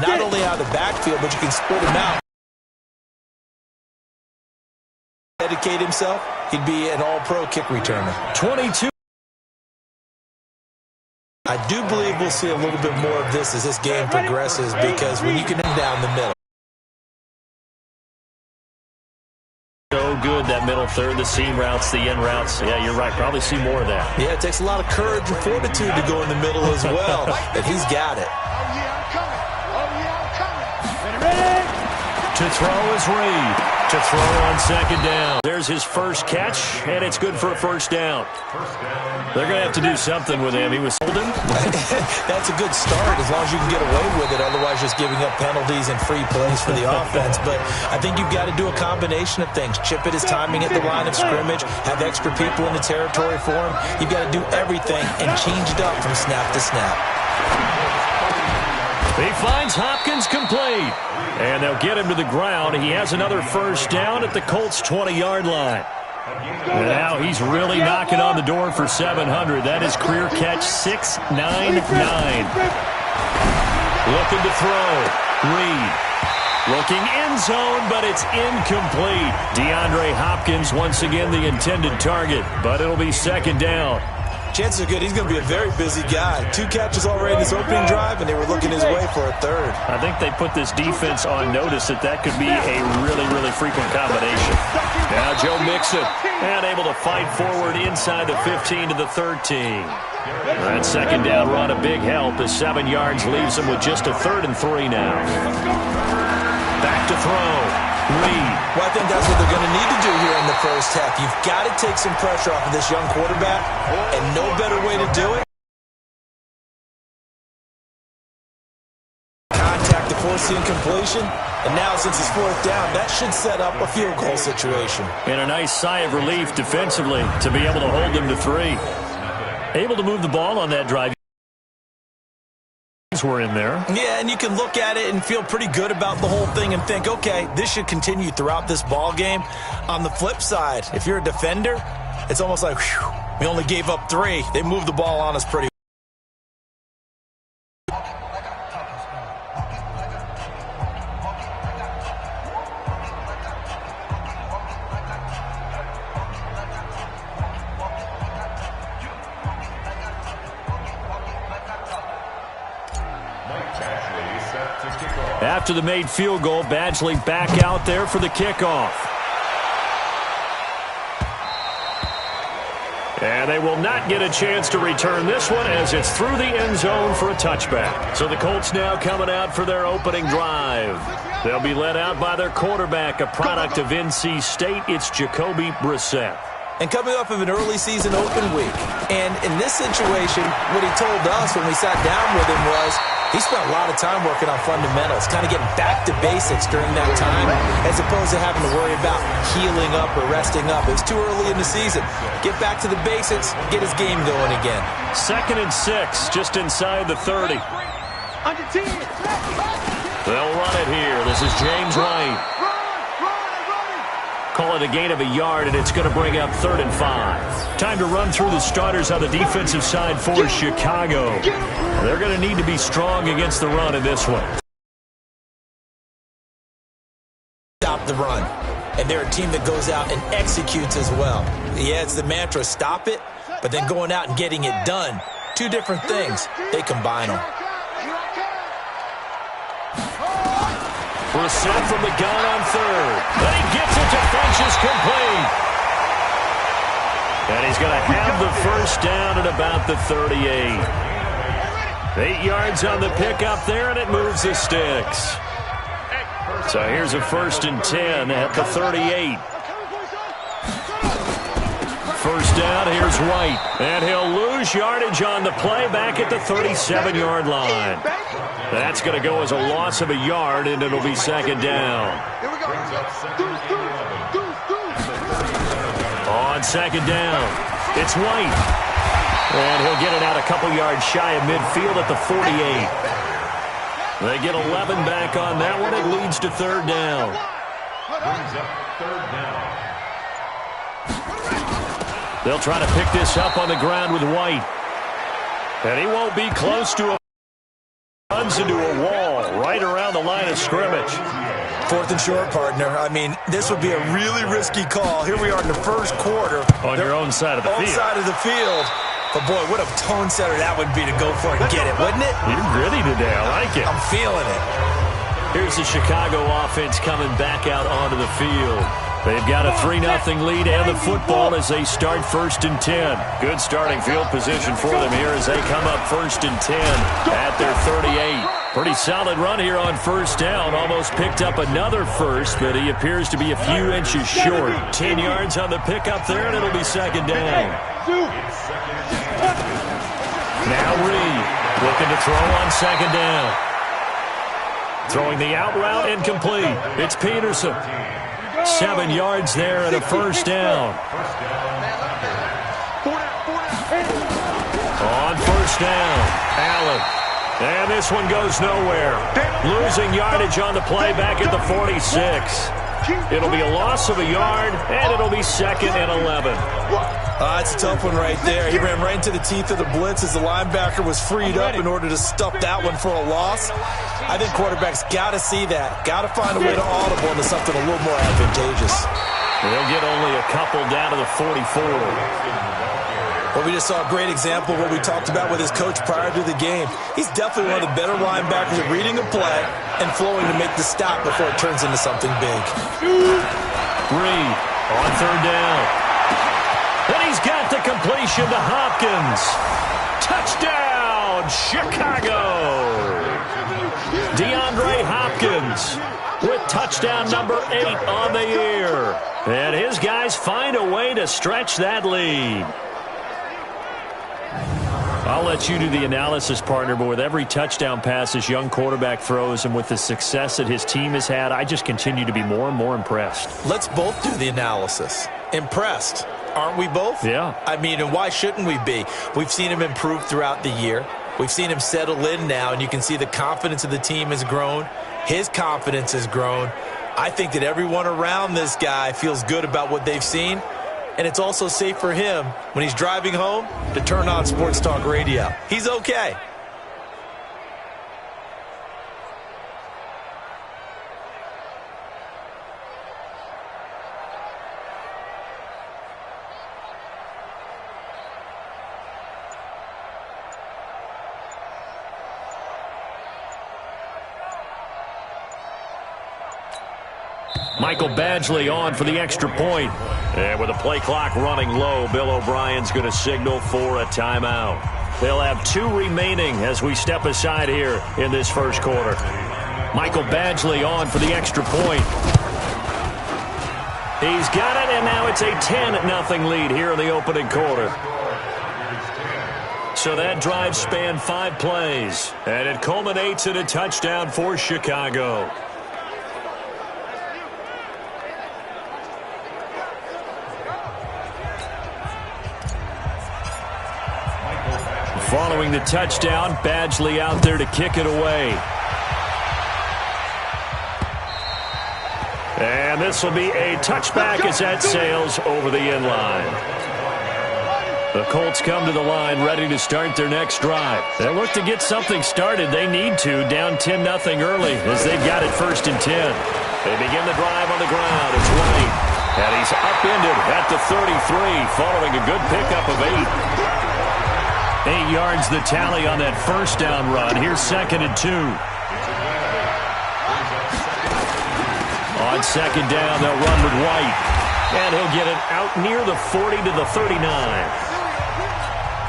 not only out of the backfield, but you can split him out. Dedicate himself, he'd be an all-pro kick returner. 22. I do believe we'll see a little bit more of this as this game progresses, because when you can end down the middle. So good, that middle third, the seam routes, the in routes. Yeah, you're right. Probably see more of that. Yeah, it takes a lot of courage and fortitude to go in the middle as well, and he's got it. To throw is Reed. To throw on second down. There's his first catch, and it's good for a first down. They're going to have to do something with him. He was holding. That's a good start as long as you can get away with it. Otherwise, just giving up penalties and free plays for the offense. But I think you've got to do a combination of things. Chip at his timing at the line of scrimmage. Have extra people in the territory for him. You've got to do everything and change it up from snap to snap. He finds Hopkins complete. And they'll get him to the ground. He has another first down at the Colts' 20-yard line. And now he's really knocking on the door for 700. That is career catch 699. Looking to throw. Reed. Looking end zone, but it's incomplete. DeAndre Hopkins once again the intended target, but it'll be second down. Chances are good he's going to be a very busy guy. 2 catches already in this opening drive, and they were looking his way for a third. I think they put this defense on notice that could be a really, really frequent combination. Now Joe Mixon, and able to fight forward inside the 15 to the 13. That second down run a big help as 7 yards leaves him with just a 3rd and 3 now. Back to throw. Reed. Well, I think that's what they're going to need to do here in the first half. You've got to take some pressure off of this young quarterback, and no better way to do it. Contact to force the incompletion, and now since it's 4th down, that should set up a field goal situation. And a nice sigh of relief defensively to be able to hold them to 3. Able to move the ball on that drive. Were in there. Yeah, and you can look at it and feel pretty good about the whole thing and think, okay, this should continue throughout this ball game. On the flip side, if you're a defender, it's almost like, whew, we only gave up 3. They moved the ball on us pretty well. After the made field goal, Badgley back out there for the kickoff. And they will not get a chance to return this one as it's through the end zone for a touchback. So the Colts now coming out for their opening drive. They'll be led out by their quarterback, a product of NC State. It's Jacoby Brissett. And coming off of an early season open week. And in this situation, what he told us when we sat down with him was he spent a lot of time working on fundamentals, kind of getting back to basics during that time, as opposed to having to worry about healing up or resting up. It was too early in the season. Get back to the basics, get his game going again. 2nd and 6, just inside the 30. They'll run it here. This is James White. Call it a gain of a yard, and it's going to bring up 3rd and 5. Time to run through the starters on the defensive side for Chicago. They're going to need to be strong against the run in this one. Stop the run. And they're a team that goes out and executes as well. Yeah, it's the mantra, stop it, but then going out and getting it done. 2 different things. They combine them. Brissett from the gun on 3rd. But he gets it to Funchess complete. And he's going to have the first down at about the 38. 8 yards on the pickup there, and it moves the sticks. So here's a 1st and 10 at the 38. First down, here's White. And he'll lose yardage on the play back at the 37-yard line. That's going to go as a loss of a yard, and it'll be 2nd down. On 2nd down, it's White. And he'll get it out a couple yards shy of midfield at the 48. They get 11 back on that one. It leads to 3rd down. They'll try to pick this up on the ground with White. And he won't be close to a runs into a wall right around the line of scrimmage. 4th and short, partner. I mean, this would be a really risky call. Here we are in the first quarter. On your own side of the field. Own side of the field. But, boy, what a tone setter that would be to go for it and get it, wouldn't it? You're gritty today. I like it. I'm feeling it. Here's the Chicago offense coming back out onto the field. They've got a 3-0 lead and the football as they start 1st and 10. Good starting field position for them here as they come up 1st and 10 at their 38. Pretty solid run here on 1st down. Almost picked up another first, but he appears to be a few inches short. 10 yards on the pickup there, and it'll be 2nd down. Now Reed looking to throw on 2nd down. Throwing the out route incomplete. It's Peterson. 7 yards there and a 1st down. On 1st down, Allen. And this one goes nowhere. Losing yardage on the play back at the 46. It'll be a loss of a yard, and it'll be 2nd and 11. It's a tough one right there. He ran right into the teeth of the blitz as the linebacker was freed up in order to stuff that one for a loss. I think quarterbacks got to see that. Got to find a way to audible into something a little more advantageous. They'll get only a couple down to the 44. Well, we just saw a great example of what we talked about with his coach prior to the game. He's definitely one of the better linebackers at reading a play and flowing to make the stop before it turns into something big. Reed on 3rd down. And he's got the completion to Hopkins. Touchdown, Chicago. DeAndre Hopkins with touchdown number 8 on the year. And his guys find a way to stretch that lead. I'll let you do the analysis, partner, but with every touchdown pass this young quarterback throws and with the success that his team has had, I just continue to be more and more impressed. Let's both do the analysis. Impressed. Aren't we both? Yeah. I mean, and why shouldn't we be? We've seen him improve throughout the year. We've seen him settle in now, and you can see the confidence of the team has grown. His confidence has grown. I think that everyone around this guy feels good about what they've seen, and it's also safe for him when he's driving home to turn on Sports Talk Radio. He's okay. Michael Badgley on for the extra point. And with the play clock running low, Bill O'Brien's going to signal for a timeout. They'll have 2 remaining as we step aside here in this first quarter. Michael Badgley on for the extra point. He's got it, and now it's a 10-0 lead here in the opening quarter. So that drive spanned 5 plays, and it culminates in a touchdown for Chicago. Following the touchdown, Badgley out there to kick it away. And this will be a touchback as that sails over the end line. The Colts come to the line ready to start their next drive. They look to get something started. They need to, down 10-0 early as they've got it 1st and 10. They begin the drive on the ground. It's White. And he's upended at the 33 following a good pickup of 8. 8 yards the tally on that 1st down run. Here's 2nd and 2. On 2nd down, they'll run with White. And he'll get it out near the 40 to the 39.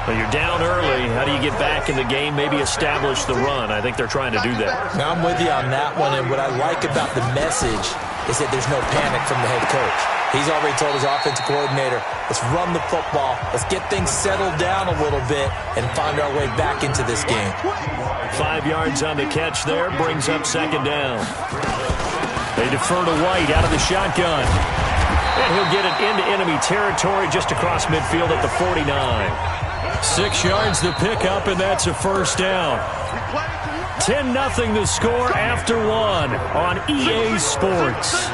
Well, you're down early. How do you get back in the game, maybe establish the run? I think they're trying to do that. Now, I'm with you on that one, and what I like about the message is that there's no panic from the head coach. He's already told his offensive coordinator, let's run the football, let's get things settled down a little bit and find our way back into this game. 5 yards on the catch there, brings up 2nd down. They defer to White out of the shotgun. And he'll get it into enemy territory just across midfield at the 49. 6 yards the pickup, and that's a 1st down. 10-0 the score after 1 on EA Sports.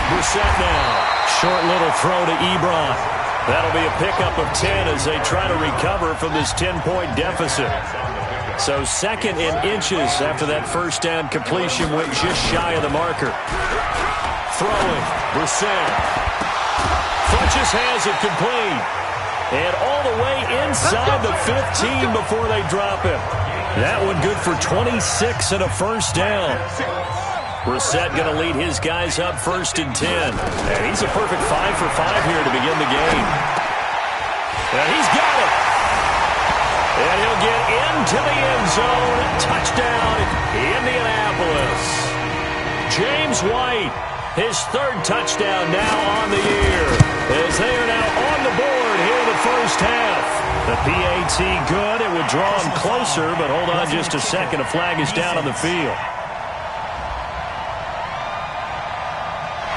Brissett now. Short little throw to Ebron. That'll be a pickup of 10 as they try to recover from this 10-point deficit. So 2nd in inches after that first down completion went just shy of the marker. Throwing, Brissett. Funchess has it complete. And all the way inside the 15 before they drop him. That one good for 26 and a first down. Brissett going to lead his guys up 1st and 10. And he's a perfect 5 for 5 here to begin the game. And he's got it. And he'll get into the end zone. Touchdown, Indianapolis. James White, his 3rd touchdown now on the year. As they are now on the board here in the first half. The PAT good. It would draw him closer, but hold on just a second. A flag is down on the field.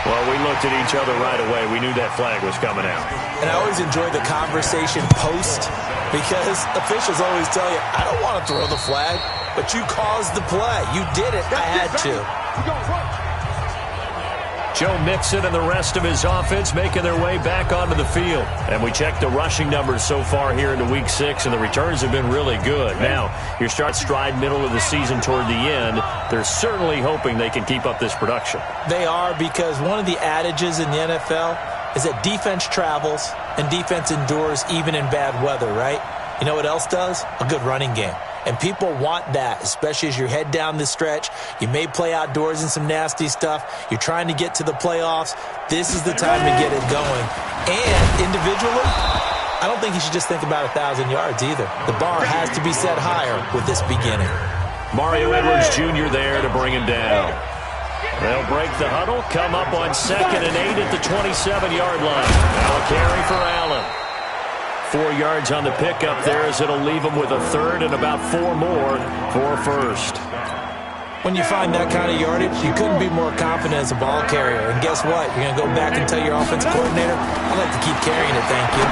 Well, we looked at each other right away. We knew that flag was coming out. And I always enjoy the conversation post because officials always tell you, I don't want to throw the flag, but you caused the play. You did it. I had to. Joe Mixon and the rest of his offense making their way back onto the field. And we checked the rushing numbers so far here into Week 6, and the returns have been really good. Now, you start stride middle of the season toward the end. They're certainly hoping they can keep up this production. They are, because one of the adages in the NFL is that defense travels and defense endures even in bad weather, right? You know what else does? A good running game. And people want that, especially as you head down the stretch. You may play outdoors in some nasty stuff. You're trying to get to the playoffs. This is the time to get it going. And individually, I don't think you should just think about 1,000 yards either. The bar has to be set higher with this beginning. Mario Edwards Jr. there to bring him down. They'll break the huddle, come up on 2nd and 8 at the 27-yard line. Now a carry for Allen. 4 yards on the pickup there as it'll leave them with a 3rd and about 4 more for 1st. When you find that kind of yardage, you couldn't be more confident as a ball carrier. And guess what? You're going to go back and tell your offensive coordinator, I'd like to keep carrying it, thank you.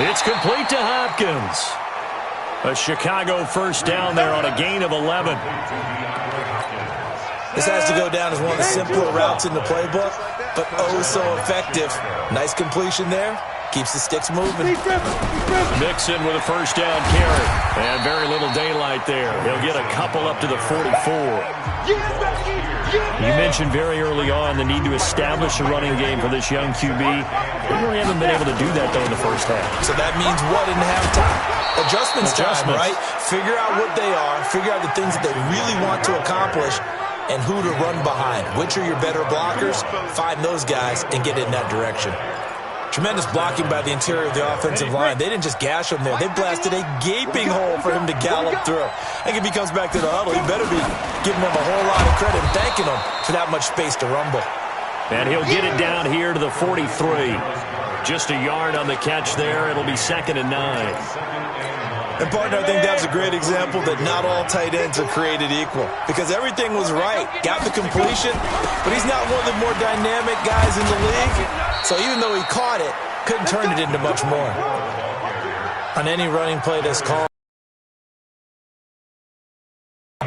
It's complete to Hopkins. A Chicago first down there on a gain of 11. This has to go down as one of the simpler routes in the playbook, but oh so effective. Nice completion there. Keeps the sticks moving. Mixon with a first down carry. And very little daylight there. He'll get a couple up to the 44. You mentioned very early on the need to establish a running game for this young QB. They really haven't been able to do that, though, in the first half. So that means what in halftime? Adjustments time, right? Figure out what they are. Figure out the things that they really want to accomplish and who to run behind. Which are your better blockers? Find those guys and get in that direction. Tremendous blocking by the interior of the offensive line. They didn't just gash him there. They blasted a gaping hole for him to gallop through. I think if he comes back to the huddle, he better be giving him a whole lot of credit and thanking him for that much space to rumble. And he'll get it down here to the 43. Just a yard on the catch there. It'll be 2nd and 9. And, partner, I think that's a great example that not all tight ends are created equal. Because everything was right. Got the completion, but he's not one of the more dynamic guys in the league. So even though he caught it, couldn't turn it into much more. On any running play that's called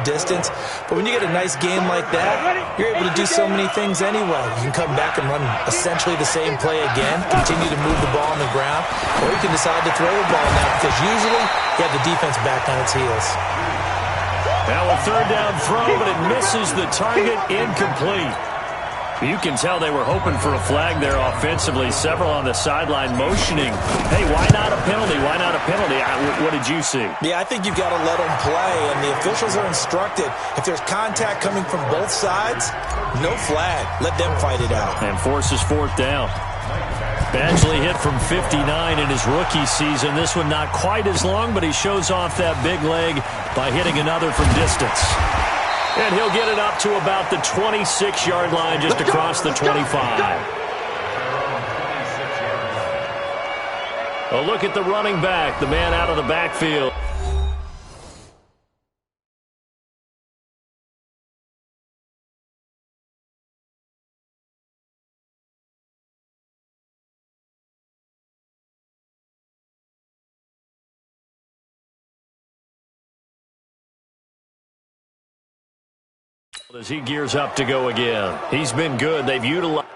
distance, but when you get a nice game like that, you're able to do so many things anyway. You can come back and run essentially the same play again, continue to move the ball on the ground, or you can decide to throw the ball now because usually you have the defense back on its heels. Now a 3rd down throw, but it misses the target, incomplete. You can tell they were hoping for a flag there offensively. Several on the sideline motioning. Hey, why not a penalty? Why not a penalty? What did you see? Yeah, I think you've got to let them play, and the officials are instructed. If there's contact coming from both sides, no flag. Let them fight it out. And forces 4th down. Badgley hit from 59 in his rookie season. This one not quite as long, but he shows off that big leg by hitting another from distance. And he'll get it up to about the 26-yard line just across the 25. A look at the running back, the man out of the backfield. As he gears up to go again. He's been good. They've utilized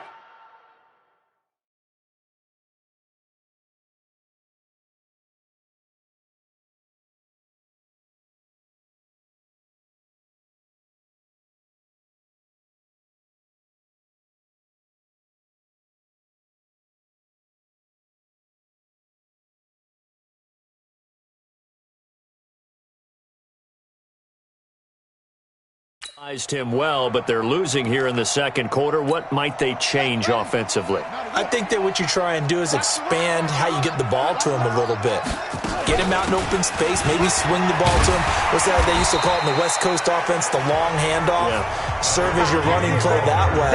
Him well, but they're losing here in the second quarter. What might they change offensively? I think that what you try and do is expand how you get the ball to him a little bit. Get him out in open space, maybe swing the ball to him. What's that they used to call it in the West Coast offense, the long handoff? Yeah. Serve as your running play that way,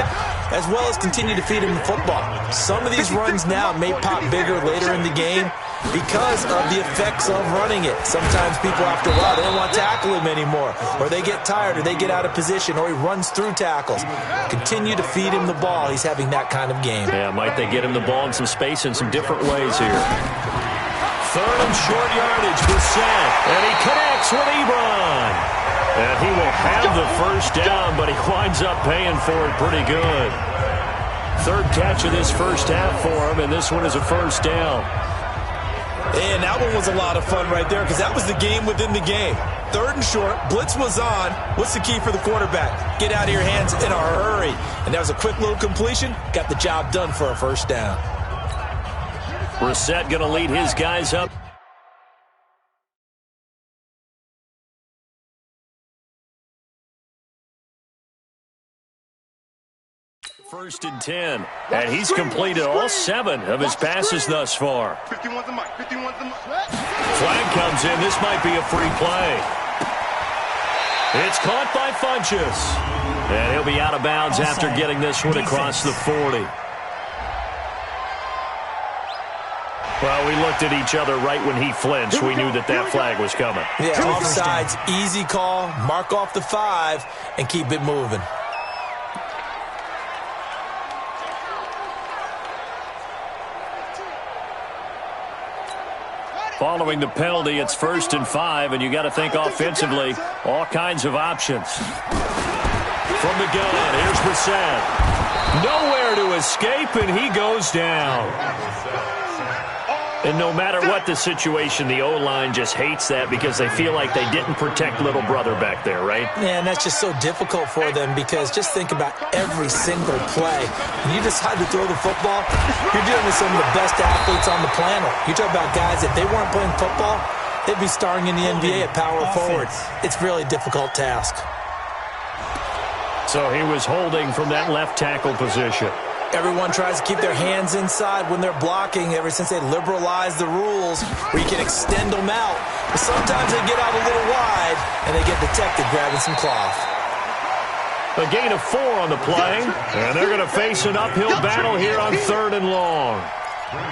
as well as continue to feed him the football. Some of these runs now may pop bigger later in the game because of the effects of running it. Sometimes people, after a while, they don't want to tackle him anymore, or they get tired, or they get out of position, or he runs through tackles. Continue to feed him the ball. He's having that kind of game. Yeah, might they get him the ball in some space in some different ways here. Third and short yardage, Brissett, and he connects with Ebron. And he will have the first down, but he winds up paying for it pretty good. Third catch of this first half for him, and this one is a first down. And that one was a lot of fun right there because that was the game within the game. Third and short, blitz was on. What's the key for the quarterback? Get out of your hands in a hurry. And that was a quick little completion. Got the job done for a first down. Brissett going to lead his guys up. First and 10, and he's completed all 7 of his passes thus far. Flag comes in. This might be a free play. It's caught by Funchess, and he'll be out of bounds after getting this one across the 40. Well, we looked at each other right when he flinched. We knew that that flag was coming. Yeah, offsides, easy call, mark off the 5, and keep it moving. Following the penalty, it's first and 5, and you got to think offensively, all kinds of options. From the gun, here's Brissett. Nowhere to escape, and he goes down. And no matter what the situation, the O-line just hates that because they feel like they didn't protect little brother back there, right? Yeah, and that's just so difficult for them because just think about every single play. When you decide to throw the football, you're dealing with some of the best athletes on the planet. You talk about guys, if they weren't playing football, they'd be starring in the NBA at power forward. It's really a difficult task. So he was holding from that left tackle position. Everyone tries to keep their hands inside when they're blocking ever since they liberalized the rules where you can extend them out. But sometimes they get out a little wide and they get detected grabbing some cloth. A gain of 4 on the play, and they're going to face an uphill battle here on 3rd and long.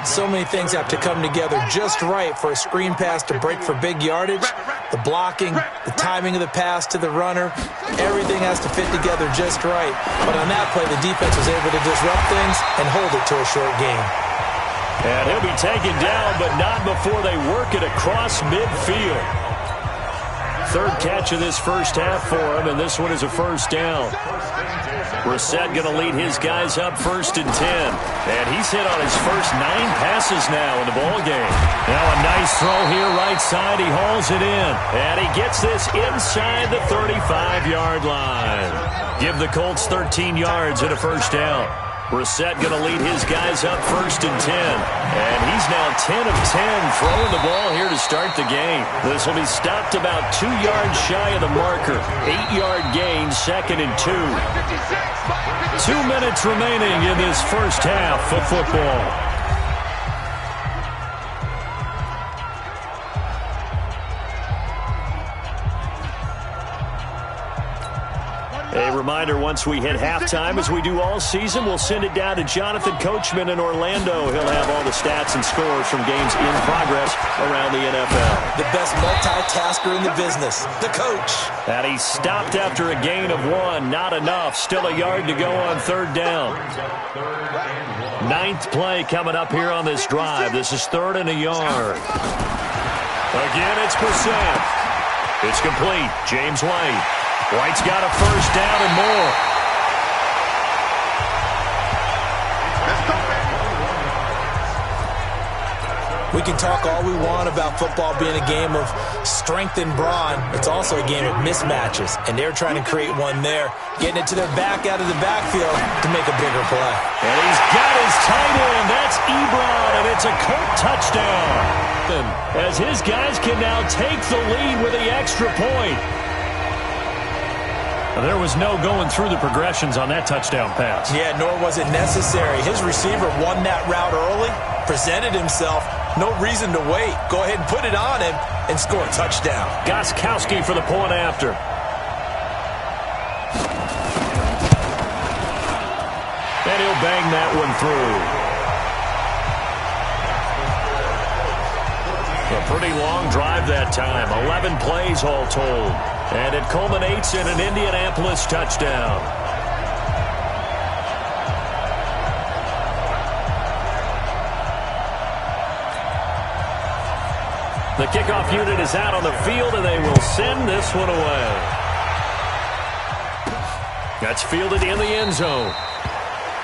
So many things have to come together just right for a screen pass to break for big yardage. The blocking, the timing of the pass to the runner, everything has to fit together just right. But on that play, the defense was able to disrupt things and hold it to a short game. And he'll be taken down, but not before they work it across midfield. Third catch of this first half for him, and this one is a first down. Brissett going to lead his guys up first and 10. And he's hit on his first 9 passes now in the ballgame. Now a nice throw here right side. He hauls it in. And he gets this inside the 35-yard line. Give the Colts 13 yards and a first down. Brissett going to lead his guys up first and 10. And he's now 10 of 10 throwing the ball here to start the game. This will be stopped about 2 yards shy of the marker. 8-yard gain, 2nd and 2. 2 minutes remaining in this first half of football. A reminder, once we hit halftime, as we do all season, we'll send it down to Jonathan Coachman in Orlando. He'll have all the stats and scores from games in progress around the NFL. The best multitasker in the business, the coach. And he stopped after a gain of 1. Not enough. Still a yard to go on 3rd down. 9th play coming up here on this drive. This is 3rd and a yard. Again, it's Brissett. It's complete. James White. White's got a first down and more. We can talk all we want about football being a game of strength and brawn. It's also a game of mismatches, and they're trying to create one there, getting it to their back out of the backfield to make a bigger play. And he's got his tight end. That's Ebron, and it's a Colt touchdown. As his guys can now take the lead with the extra point. There was no going through the progressions on that touchdown pass. Yeah, nor was it necessary. His receiver won that route early, presented himself. No reason to wait. Go ahead and put it on him and score a touchdown. Gostkowski for the point after. And he'll bang that one through. A pretty long drive that time. 11 plays all told. And it culminates in an Indianapolis touchdown. The kickoff unit is out on the field, and they will send this one away. That's fielded in the end zone.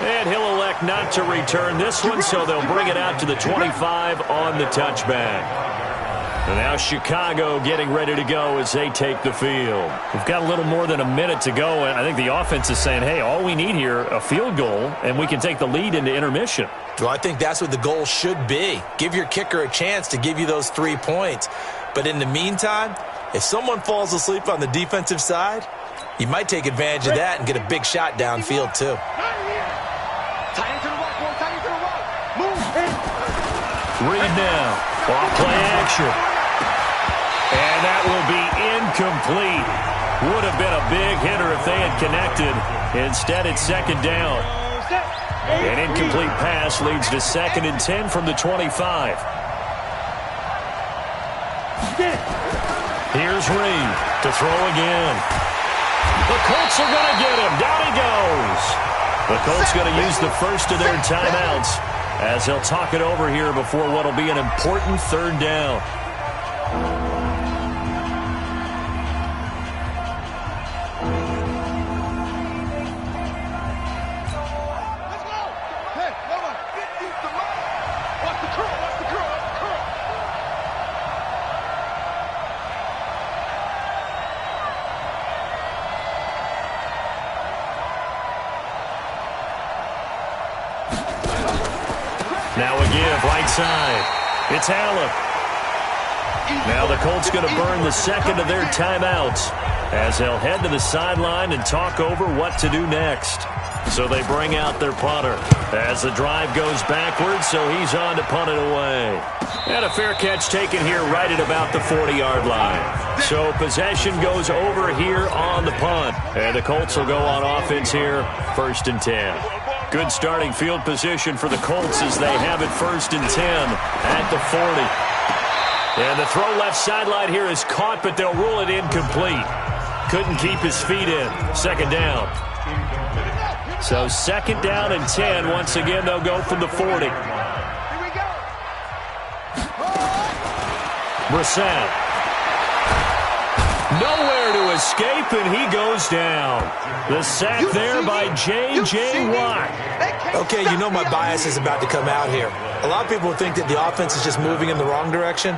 And he'll elect not to return this one, so they'll bring it out to the 25 on the touchback. And now Chicago getting ready to go as they take the field. We've got a little more than a minute to go, and I think the offense is saying, hey, all we need here, a field goal, and we can take the lead into intermission. Well, I think that's what the goal should be. Give your kicker a chance to give you those 3 points. But in the meantime, if someone falls asleep on the defensive side, you might take advantage of that and get a big shot downfield too. Reed now, off play action. And that will be incomplete. Would have been a big hitter if they had connected. Instead, it's second down. An incomplete pass leads to 2nd and 10 from the 25. Here's Reed to throw again. The Colts are going to get him. Down he goes. The Colts going to use the first of their timeouts as they'll talk it over here before what will be an important 3rd down. Now a give, right side. It's Allen. Now the Colts going to burn the second of their timeouts as they'll head to the sideline and talk over what to do next. So they bring out their punter as the drive goes backwards, so he's on to punt it away. And a fair catch taken here right at about the 40-yard line. So possession goes over here on the punt. And the Colts will go on offense here, 1st and 10. Good starting field position for the Colts as they have it 1st and 10 at the 40. And the throw left sideline here is caught, but they'll rule it incomplete. Couldn't keep his feet in. 2nd down. So 2nd down and 10. Once again, they'll go from the 40. Brissett. Nowhere to escape, and he goes down. The sack there by J.J. Watt. Okay, you know my bias is about to come out here. A lot of people think that the offense is just moving in the wrong direction.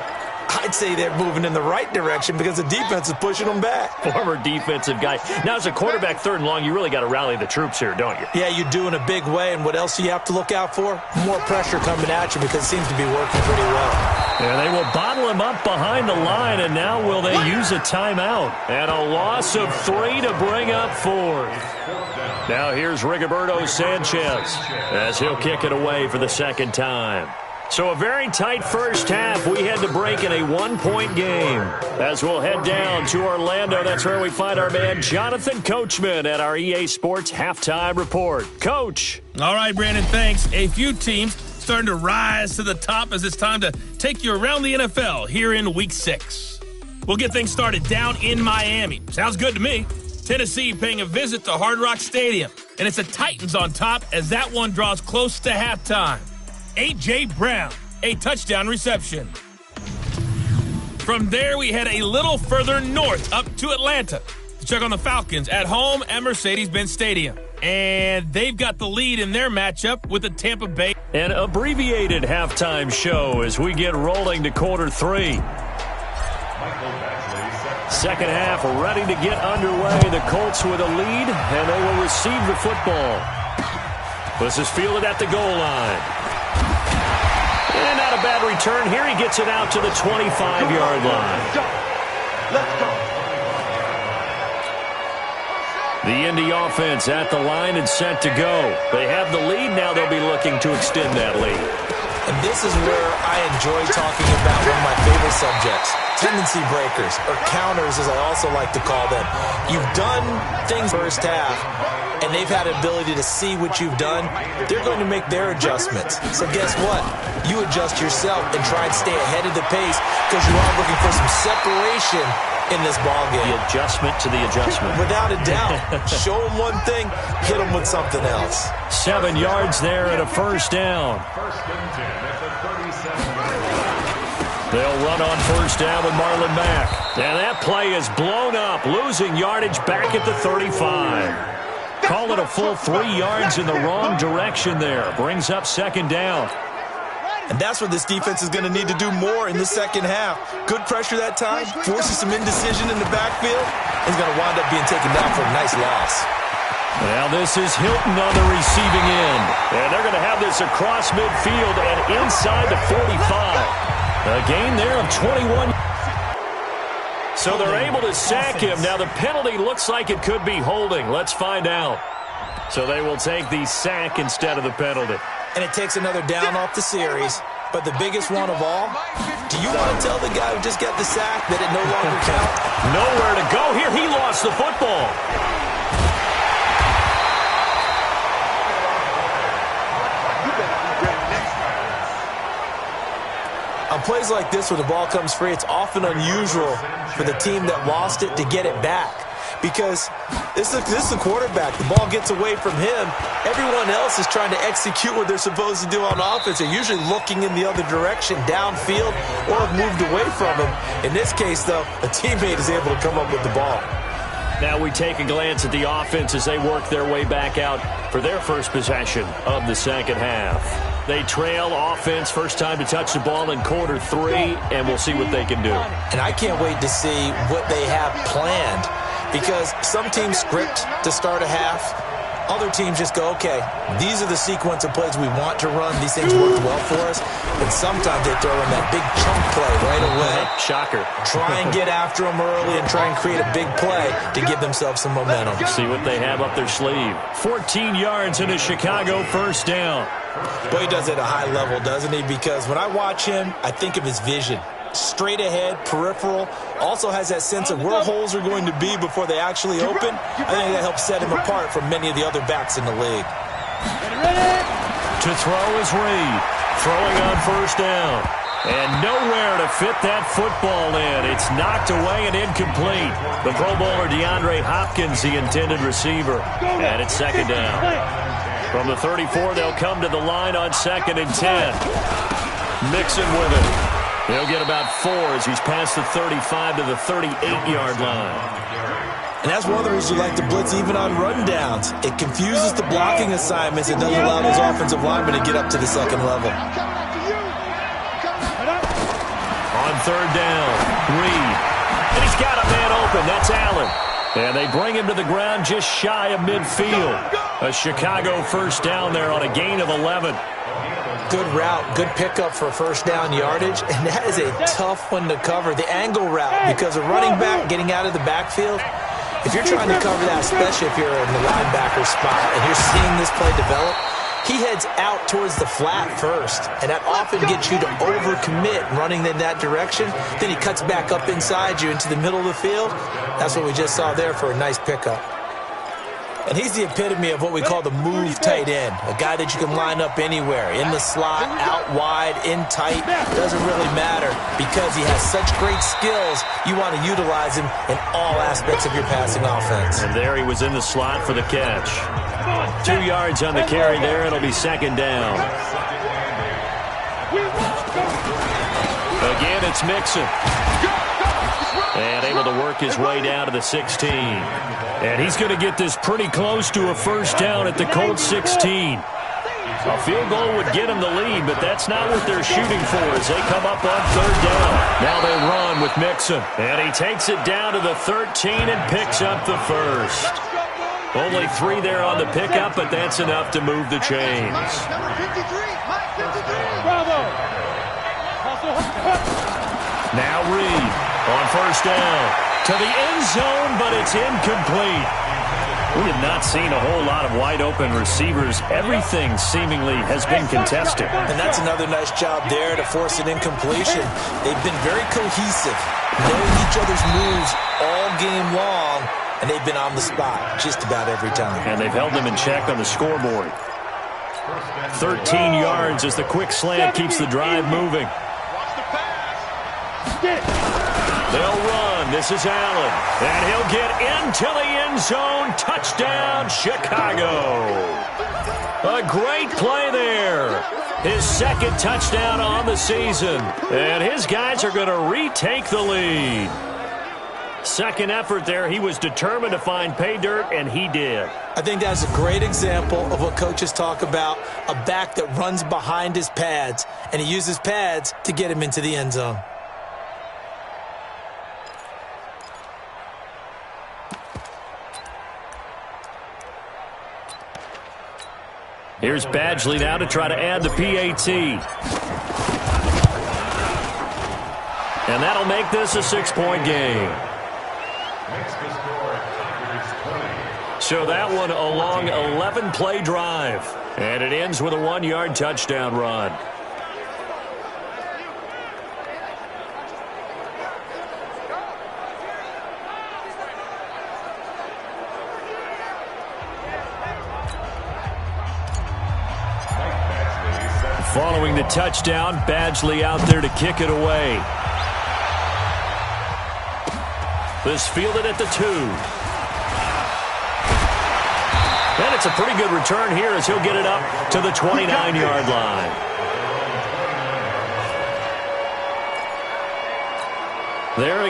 I'd say they're moving in the right direction because the defense is pushing them back. Former defensive guy. Now, as a quarterback 3rd and long, you really got to rally the troops here, don't you? Yeah, you do in a big way. And what else do you have to look out for? More pressure coming at you because it seems to be working pretty well. And they will bottle him up behind the line, and now will they use a timeout? And a loss of 3 to bring up 4th. Now here's Rigoberto Sanchez as he'll kick it away for the 2nd time. So a very tight first half. We had to break in a 1-point game. As we'll head down to Orlando, that's where we find our man Jonathan Coachman at our EA Sports Halftime Report. Coach. All right, Brandon, thanks. A few teams starting to rise to the top as it's time to take you around the NFL here in Week 6. We'll get things started down in Miami. Sounds good to me. Tennessee paying a visit to Hard Rock Stadium. And it's the Titans on top as that one draws close to halftime. A.J. Brown, a touchdown reception. From there, we head a little further north up to Atlanta to check on the Falcons at home at Mercedes-Benz Stadium. And they've got the lead in their matchup with the Tampa Bay. An abbreviated halftime show as we get rolling to quarter 3. 2nd half ready to get underway. The Colts with a lead, and they will receive the football. This is fielded at the goal line. And not a bad return here. He gets it out to the 25-yard line. Let's go. The Indy offense at the line and set to go. They have the lead. Now they'll be looking to extend that lead. And this is where I enjoy talking about one of my favorite subjects, tendency breakers, or counters as I also like to call them. You've done things first half, and they've had an ability to see what you've done. They're going to make their adjustments. So guess what? You adjust yourself and try and stay ahead of the pace because you are looking for some separation in this ballgame. The adjustment to the adjustment. Without a doubt. Show them one thing, hit them with something else. 7 yards there and a first down. They'll run on first down with Marlon Mack. And that play is blown up, losing yardage back at the 35. Call it a full 3 yards in the wrong direction there. Brings up second down. And that's what this defense is going to need to do more in the second half. Good pressure that time, forces some indecision in the backfield, and he's going to wind up being taken down for a nice loss. Well, this is Hilton on the receiving end. And they're going to have this across midfield and inside the 45. A gain there of 21. So they're able to sack him. Now the penalty looks like it could be holding. Let's find out. So they will take the sack instead of the penalty. And it takes another down off the series. But the biggest one of all, do you want to tell the guy who just got the sack that it no longer counts? Nowhere to go here. He lost the football. On plays like this where the ball comes free, it's often unusual for the team that lost it to get it back. Because this is a quarterback. The ball gets away from him. Everyone else is trying to execute what they're supposed to do on offense. They're usually looking in the other direction, downfield, or have moved away from him. In this case, though, a teammate is able to come up with the ball. Now we take a glance at the offense as they work their way back out for their first possession of the second half. They trail offense, first time to touch the ball in quarter 3, and we'll see what they can do. And I can't wait to see what they have planned. Because some teams script to start a half. Other teams just go, okay, these are the sequence of plays we want to run. These things worked well for us. But sometimes they throw in that big chunk play right away. Shocker. Try and get after them early and try and create a big play to give themselves some momentum. See what they have up their sleeve. 14 yards and a Chicago first down. Boy, he does it at a high level, doesn't he? Because when I watch him, I think of his vision. Straight ahead, peripheral, also has that sense of where holes are going to be before they actually open. I think that helps set him apart from many of the other backs in the league. To throw is Reed, throwing on first down. And nowhere to fit that football in. It's knocked away and incomplete. The Pro Bowler DeAndre Hopkins, the intended receiver. And it's second down. From the 34, they'll come to the line on 2nd and 10. Mixon with it. He'll get about 4 as he's past the 35 to the 38-yard line. And that's one of the reasons you like to blitz even on rundowns. It confuses the blocking assignments. It doesn't allow those offensive linemen to get up to the second level. On third down, Reed. And he's got a man open. That's Allen. And they bring him to the ground just shy of midfield. A Chicago first down there on a gain of 11. Good route, good pickup for first down yardage, and that is a tough one to cover. The angle route, because a running back getting out of the backfield, if you're trying to cover that, especially if you're in the linebacker spot and you're seeing this play develop, he heads out towards the flat first, and that often gets you to overcommit running in that direction. Then he cuts back up inside you into the middle of the field. That's what we just saw there for a nice pickup. And he's the epitome of what we call the move tight end, a guy that you can line up anywhere, in the slot, out wide, in tight, doesn't really matter because he has such great skills. You want to utilize him in all aspects of your passing offense. And there he was in the slot for the catch. 2 yards on the carry there. It'll be second down. Again, it's Mixon. And able to work his way down to the 16. And he's going to get this pretty close to a first down at the Colts 16. A field goal would get him the lead, but that's not what they're shooting for as they come up on third down. Now they run with Mixon. And he takes it down to the 13 and picks up the first. Only 3 there on the pickup, but that's enough to move the chains. Now Reed on first down to the end zone, but it's incomplete. We have not seen a whole lot of wide-open receivers. Everything seemingly has been contested. And that's another nice job there to force an incompletion. They've been very cohesive, knowing each other's moves all game long, and they've been on the spot just about every time. And they've held them in check on the scoreboard. 13 yards as the quick slant keeps the drive moving. They'll run. This is Allen. And he'll get into the end zone. Touchdown, Chicago. A great play there. His second touchdown on the season. And his guys are going to retake the lead. Second effort there. He was determined to find pay dirt, and he did. I think that's a great example of what coaches talk about, a back that runs behind his pads, and he uses pads to get him into the end zone. Here's Badgley now to try to add the PAT. And that'll make this a 6-point game. So that one a long 11-play drive. And it ends with a 1-yard touchdown run. Following the touchdown, Badgley out there to kick it away. This fielded at the 2. And it's a pretty good return here as he'll get it up to the 29-yard line. There